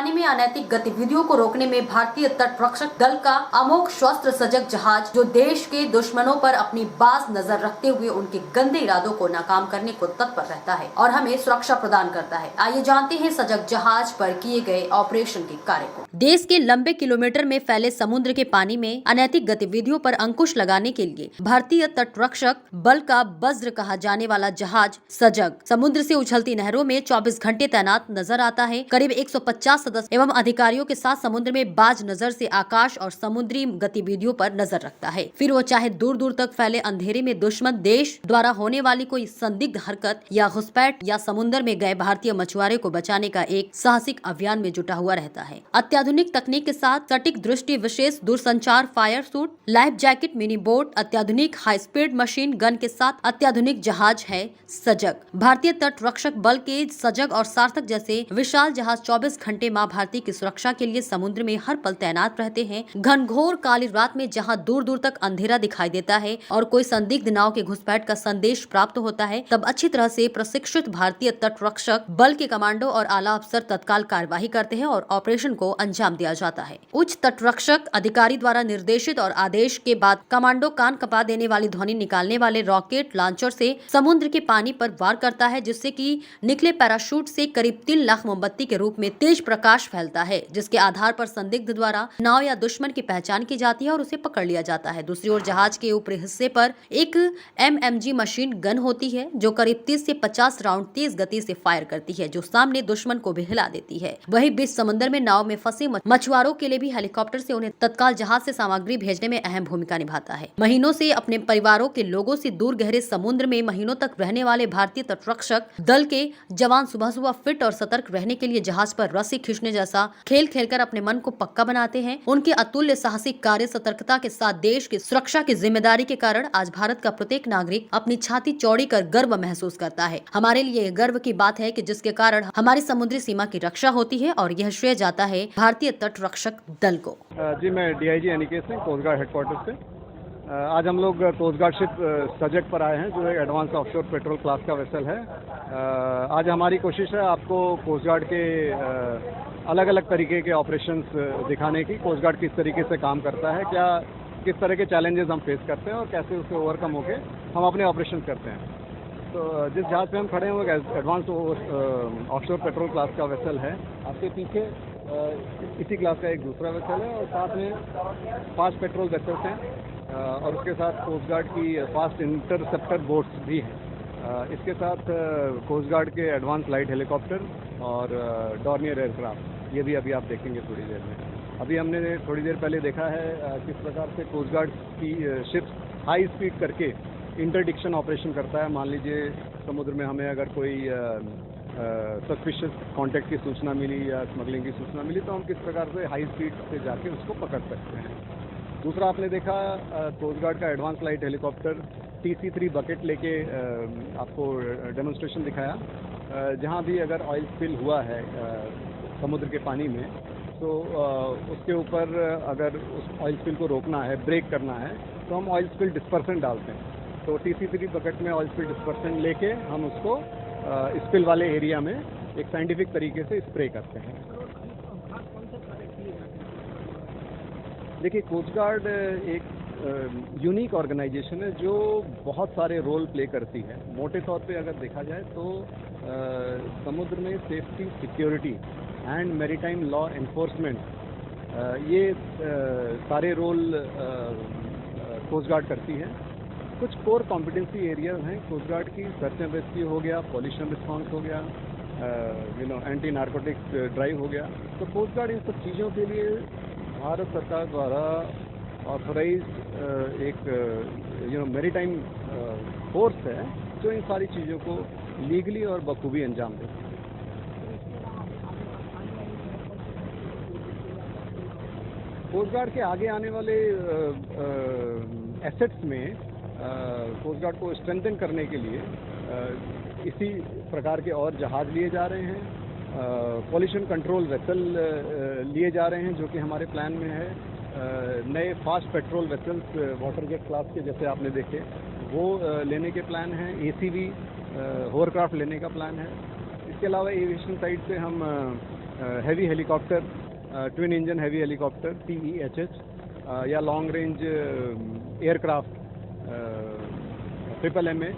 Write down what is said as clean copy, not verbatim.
पानी में अनैतिक गतिविधियों को रोकने में भारतीय तट रक्षक दल का अमोघ शस्त्र सजग जहाज, जो देश के दुश्मनों पर अपनी बाज नजर रखते हुए उनके गंदे इरादों को नाकाम करने को तत्पर रहता है और हमें सुरक्षा प्रदान करता है। आइए जानते हैं सजग जहाज पर किए गए ऑपरेशन के कार्य को। देश के लंबे किलोमीटर में फैले समुद्र के पानी में अनैतिक गतिविधियों पर अंकुश लगाने के लिए भारतीय तट रक्षक बल का वज्र कहा जाने वाला जहाज सजग समुद्र से उछलती नहरों में 24 घंटे तैनात नजर आता है। करीब 150 सदस्य एवं अधिकारियों के साथ समुद्र में बाज नजर से आकाश और समुद्री गतिविधियों पर नजर रखता है। फिर वो चाहे दूर दूर तक फैले अंधेरे में दुश्मन देश द्वारा होने वाली कोई संदिग्ध हरकत या घुसपैठ या समुद्र में गए भारतीय मछुआरे को बचाने का एक साहसिक अभियान में जुटा हुआ रहता है। अत्याधुनिक तकनीक के साथ सटीक दृष्टि, विशेष दूरसंचार fire suit, life jacket, mini boat, अत्याधुनिक हाई स्पीड मशीन गन के साथ अत्याधुनिक जहाज है सजग। भारतीय तट रक्षक बल के सजग और सार्थक जैसे विशाल जहाज 24 घंटे मां भारती की सुरक्षा के लिए समुद्र में हर पल तैनात रहते हैं। घनघोर काली रात में जहां दूर दूर तक अंधेरा दिखाई देता है और कोई संदिग्ध नाव के घुसपैठ का संदेश प्राप्त होता है, तब अच्छी तरह से प्रशिक्षित भारतीय तट रक्षक बल के कमांडो और आला अफसर तत्काल कार्यवाही करते हैं और ऑपरेशन को अंजाम दिया जाता है। उच्च तट रक्षक अधिकारी द्वारा निर्देशित और आदेश के बाद कमांडो कान कपा देने वाली ध्वनि निकालने वाले रॉकेट लॉन्चर से समुद्र के पानी पर वार करता है, जिससे कि निकले पैराशूट से करीब 3 लाख मोमबत्ती के रूप में तेज प्रकाश फैलता है, जिसके आधार पर संदिग्ध द्वारा नाव या दुश्मन की पहचान की जाती है और उसे पकड़ लिया जाता है। दूसरी ओर जहाज के ऊपरी हिस्से पर एक MMG मशीन गन होती है, जो करीब 30 से 50 राउंड तेज गति से फायर करती है, जो सामने दुश्मन को भी हिला देती है। वहीं बीच समंदर में नाव में फंसे मछुआरों के लिए भी हेलीकॉप्टर से उन्हें तत्काल जहाज से सामग्री भेजने में अहम भूमिका निभाता है। महीनों से अपने परिवारों के लोगों से दूर गहरे समुद्र में महीनों तक रहने वाले भारतीय तटरक्षक दल के जवान सुबह सुबह फिट और सतर्क रहने के लिए जहाज पर रस्सी खींचने जैसा खेल खेलकर अपने मन को पक्का बनाते हैं। उनके अतुल्य साहसिक कार्य सतर्कता के साथ देश की सुरक्षा की जिम्मेदारी के कारण आज भारत का प्रत्येक नागरिक अपनी छाती चौड़ी कर गर्व महसूस करता है। हमारे लिए यह गर्व की बात है कि जिसके कारण हमारी समुद्री सीमा की रक्षा होती है और यह श्रेय जाता है भारतीय तट रक्षक दल को। जी, मैं DIG Aniket Singh, coast guard headquarter से। आज हम लोग कोस्ट गार्ड शिप सजग पर आए हैं, जो एक एडवांस ऑफशोर पेट्रोल क्लास का वेसल है। आज हमारी कोशिश है आपको कोस्ट गार्ड के अलग अलग तरीके के ऑपरेशंस दिखाने की। कोस्ट गार्ड किस तरीके से काम करता है, किस तरह के चैलेंजेस हम फेस करते हैं और कैसे उससे ओवरकम होके हम अपने ऑपरेशन करते हैं। तो जिस जहाज पे हम खड़े हैं वो एडवांस ऑफशोर पेट्रोल क्लास का वेसल है। आपके पीछे इसी क्लास का एक दूसरा वेसल है और साथ में 5 पेट्रोल वेसल्स हैं और उसके साथ कोस्ट गार्ड की फास्ट इंटरसेप्टर बोट्स भी हैं। इसके साथ कोस्ट गार्ड के एडवांस लाइट हेलीकॉप्टर और डॉर्नियर एयरक्राफ्ट, ये भी अभी आप देखेंगे थोड़ी देर में। अभी हमने थोड़ी देर पहले देखा है किस प्रकार से कोस्ट गार्ड की शिप्स हाई स्पीड करके इंटरडिक्शन ऑपरेशन करता है। मान लीजिए समुद्र में हमें अगर कोई सस्पिशियस कांटेक्ट की सूचना मिली या स्मगलिंग की सूचना मिली, तो हम किस प्रकार से हाई स्पीड से जाके उसको पकड़ सकते हैं। दूसरा आपने देखा कोस्ट गार्ड का advance light helicopter TC3 bucket लेके आपको डेमोन्स्ट्रेशन दिखाया। जहाँ भी अगर ऑयल स्पिल हुआ है समुद्र के पानी में, तो उसके ऊपर अगर उस ऑयल स्पिल को रोकना है, ब्रेक करना है, तो हम ऑयल स्पिल डिस्पर्सेंट डालते हैं। तो TC3 बकेट में ऑयल स्पिल डिस्पर्सेंट लेके हम उसको स्पिल वाले एरिया में एक साइंटिफिक तरीके से स्प्रे करते हैं। देखिए, कोस्ट गार्ड एक यूनिक ऑर्गेनाइजेशन है जो बहुत सारे रोल प्ले करती है। मोटे तौर पे अगर देखा जाए तो समुद्र में safety, security and maritime law enforcement, ये सारे रोल कोस्ट गार्ड करती है। कुछ कोर कॉम्पिटेंसी एरियाज हैं कोस्ट गार्ड की। सर्च एंड रेस्क्यू हो गया, पॉल्यूशन रिस्पॉन्स हो गया, एंटी नार्कोटिक्स ड्राइव हो गया। तो कोस्ट गार्ड इन सब चीज़ों के लिए भारत सरकार द्वारा ऑथराइज एक मैरीटाइम फोर्स है, जो इन सारी चीज़ों को लीगली और बखूबी अंजाम देती है। कोस्ट गार्ड के आगे आने वाले एसेट्स में कोस्ट गार्ड को स्ट्रेंथन करने के लिए इसी प्रकार के और जहाज लिए जा रहे हैं। पॉल्यूशन कंट्रोल वेसल लिए जा रहे हैं, जो कि हमारे प्लान में है। नए fast patrol vessels water jet class के जैसे आपने देखे, वो लेने के प्लान हैं। ACV होवरक्राफ्ट लेने का प्लान है। इसके अलावा एविएशन साइड से हम heavy helicopter, twin engine heavy helicopter TEHH या लॉन्ग रेंज एयरक्राफ्ट MMA